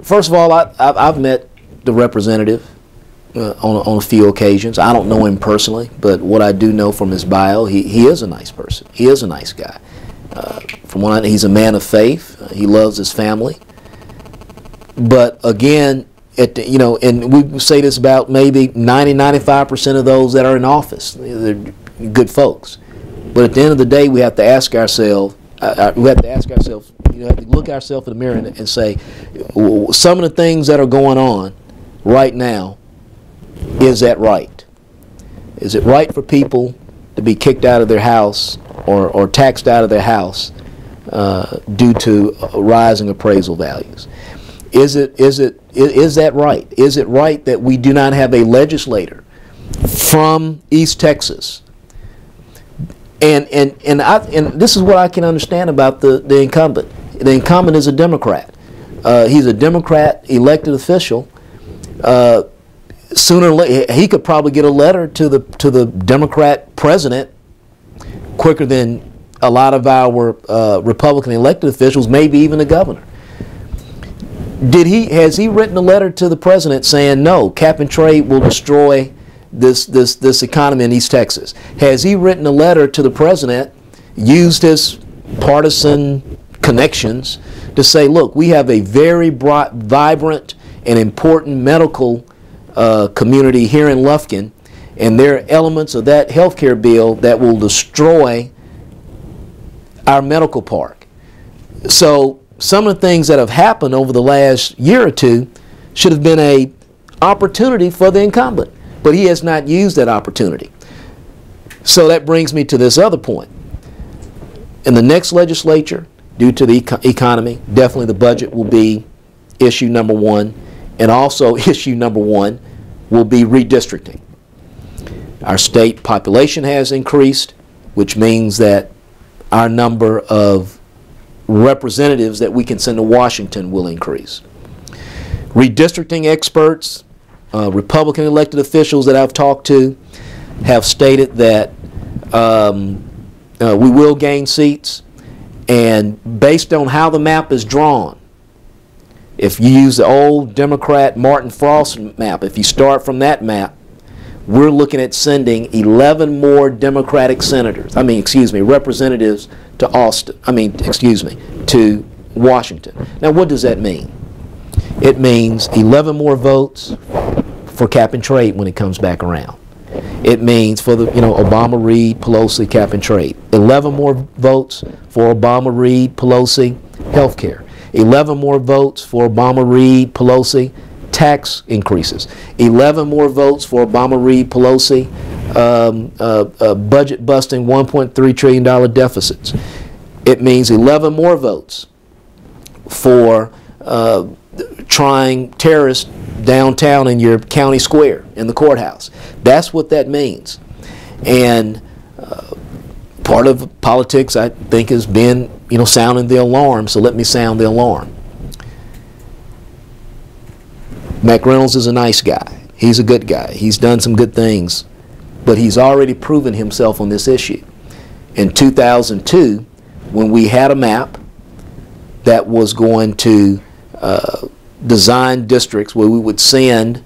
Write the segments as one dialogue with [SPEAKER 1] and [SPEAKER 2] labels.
[SPEAKER 1] first of all, I've met the representative on a few occasions. I don't know him personally, but what I do know from his bio, he is a nice person. He is a nice guy. From what I know, he's a man of faith. He loves his family. But again, you know, and we say this about maybe 95% of those that are in office. They're good folks. But at the end of the day, we have to ask ourselves, you know, we have to look ourselves in the mirror and say, some of the things that are going on right now, is that right? Is it right for people to be kicked out of their house or taxed out of their house due to rising appraisal values? Is that right? Is it right that we do not have a legislator from East Texas? And this is what I can understand about the incumbent. The incumbent is a Democrat. He's a Democrat elected official. Sooner or later, he could probably get a letter to the Democrat president quicker than a lot of our Republican elected officials, maybe even the governor. Has he written a letter to the president saying, no, cap and trade will destroy this economy in East Texas? Has he written a letter to the president, used his partisan connections to say, look, we have a very broad, vibrant and important medical community here in Lufkin, and there are elements of that health care bill that will destroy our medical park. So some of the things that have happened over the last year or two should have been an opportunity for the incumbent, but he has not used that opportunity. So that brings me to this other point. In the next legislature, due to the economy, definitely the budget will be issue number one, and also issue number one will be redistricting. Our state population has increased, which means that our number of representatives that we can send to Washington will increase. Redistricting experts, Republican elected officials that I've talked to have stated that we will gain seats, and based on how the map is drawn, if you use the old Democrat Martin Frost map, if you start from that map, we're looking at sending 11 more Democratic representatives to to Washington. Now, what does that mean? It means 11 more votes for cap and trade when it comes back around. It means for the, Obama, Reid, Pelosi, cap and trade. 11 more votes for Obama, Reid, Pelosi, health care. 11 more votes for Obama, Reid, Pelosi, tax increases. 11 more votes for Obama, Reid, Pelosi, budget busting $1.3 trillion deficits. It means 11 more votes for trying terrorists downtown in your county square, in the courthouse. That's what that means. And part of politics, I think, has been, sounding the alarm, so let me sound the alarm. Mac Reynolds is a nice guy. He's a good guy. He's done some good things, but he's already proven himself on this issue. In 2002, when we had a map that was going to design districts where we would send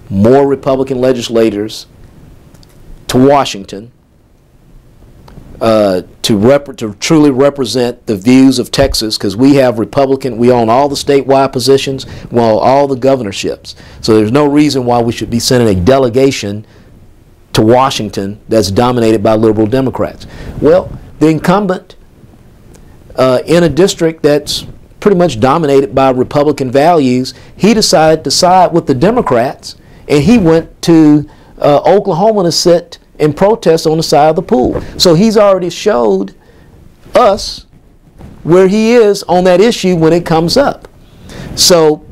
[SPEAKER 1] more Republican legislators to Washington to truly represent the views of Texas, because we have Republican, we own all the statewide positions, we own all the governorships. So there's no reason why we should be sending a delegation to Washington that's dominated by liberal Democrats. Well, the incumbent in a district that's pretty much dominated by Republican values, he decided to side with the Democrats, and he went to Oklahoma to sit and protest on the side of the pool. So he's already showed us where he is on that issue when it comes up. So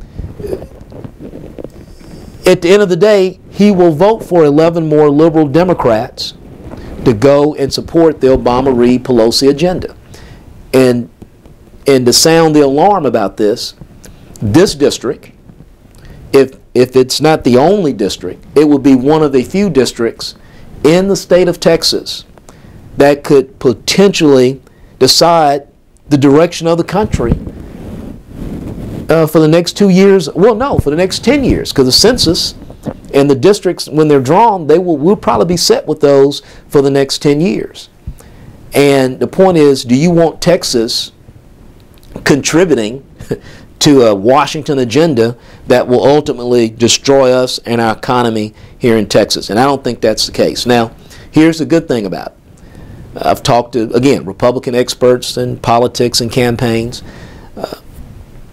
[SPEAKER 1] at the end of the day, he will vote for 11 more liberal Democrats to go and support the Obama, Reid, Pelosi agenda. And to sound the alarm about this district, if it's not the only district, it will be one of the few districts in the state of Texas that could potentially decide the direction of the country For the next 2 years? Well, no, for the next 10 years, because the census and the districts, when they're drawn, we'll probably be set with those for the next 10 years. And the point is, do you want Texas contributing to a Washington agenda that will ultimately destroy us and our economy here in Texas? And I don't think that's the case. Now, here's the good thing about it. I've talked to, again, Republican experts in politics and campaigns.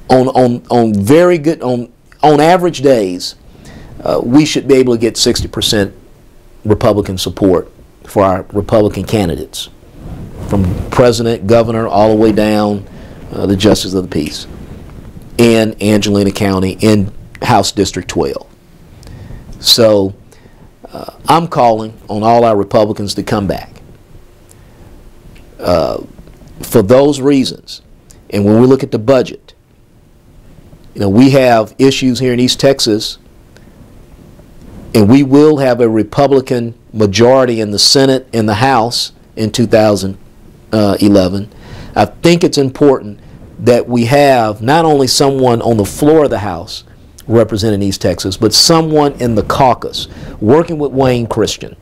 [SPEAKER 1] On very good, on average days, we should be able to get 60% Republican support for our Republican candidates, from president, governor, all the way down the justice of the peace in Angelina County in House District 12. So I'm calling on all our Republicans to come back for those reasons. And when we look at the budget, you know, we have issues here in East Texas, and we will have a Republican majority in the Senate and the House in 2011. I think it's important that we have not only someone on the floor of the House representing East Texas, but someone in the caucus, working with Wayne Christian,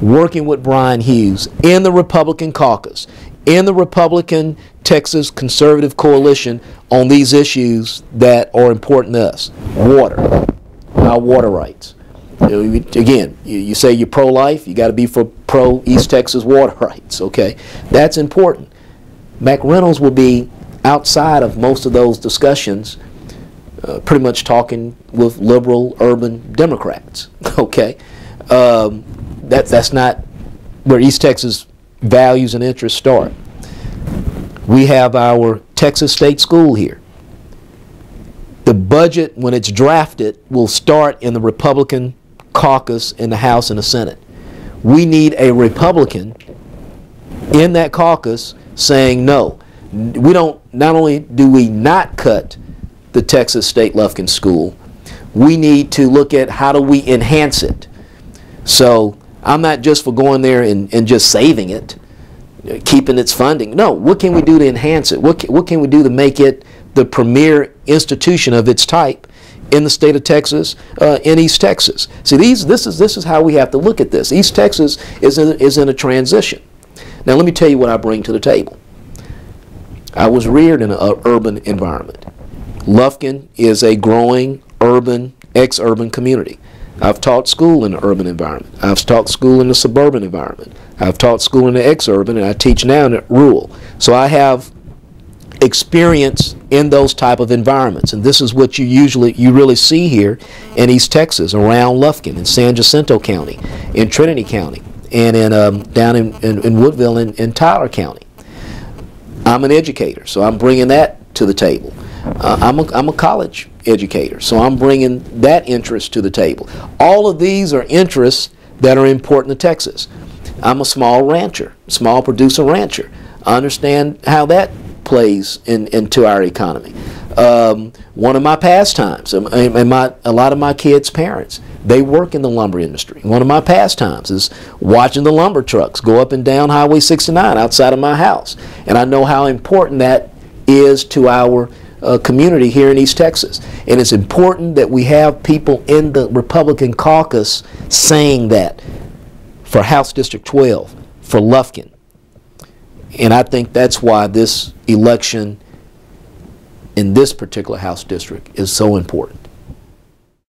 [SPEAKER 1] working with Brian Hughes in the Republican caucus, in the Republican Texas Conservative Coalition on these issues that are important to us. Water, our water rights. Again, you say you're pro-life, you got to be for pro-East Texas water rights, okay? That's important. Mac Reynolds will be outside of most of those discussions, pretty much talking with liberal urban Democrats, okay? That's not where East Texas values and interests start. We have our Texas State School here. The budget, when it's drafted, will start in the Republican caucus in the House and the Senate. We need a Republican in that caucus saying no. We don't, not only do we not cut the Texas State Lufkin School, we need to look at how do we enhance it. So I'm not just for going there and just saving it, keeping its funding. No, what can we do to enhance it? What can we do to make it the premier institution of its type in the state of Texas, in East Texas? See, this is how we have to look at this. East Texas is in a transition. Now, let me tell you what I bring to the table. I was reared in an urban environment. Lufkin is a growing urban, ex-urban community. I've taught school in the urban environment. I've taught school in the suburban environment. I've taught school in the ex-urban, and I teach now in the rural. So I have experience in those type of environments, and this is what you really see here in East Texas, around Lufkin, in San Jacinto County, in Trinity County, and down in Woodville in Tyler County. I'm an educator, so I'm bringing that to the table. I'm a college educator, so I'm bringing that interest to the table. All of these are interests that are important to Texas. I'm a small rancher, small producer rancher. I understand how that plays into our economy. One of my pastimes, and a lot of my kids' parents, they work in the lumber industry. One of my pastimes is watching the lumber trucks go up and down Highway 69 outside of my house. And I know how important that is to our community here in East Texas. And it's important that we have people in the Republican caucus saying that for House District 12, for Lufkin. And I think that's why this election in this particular House district is so important.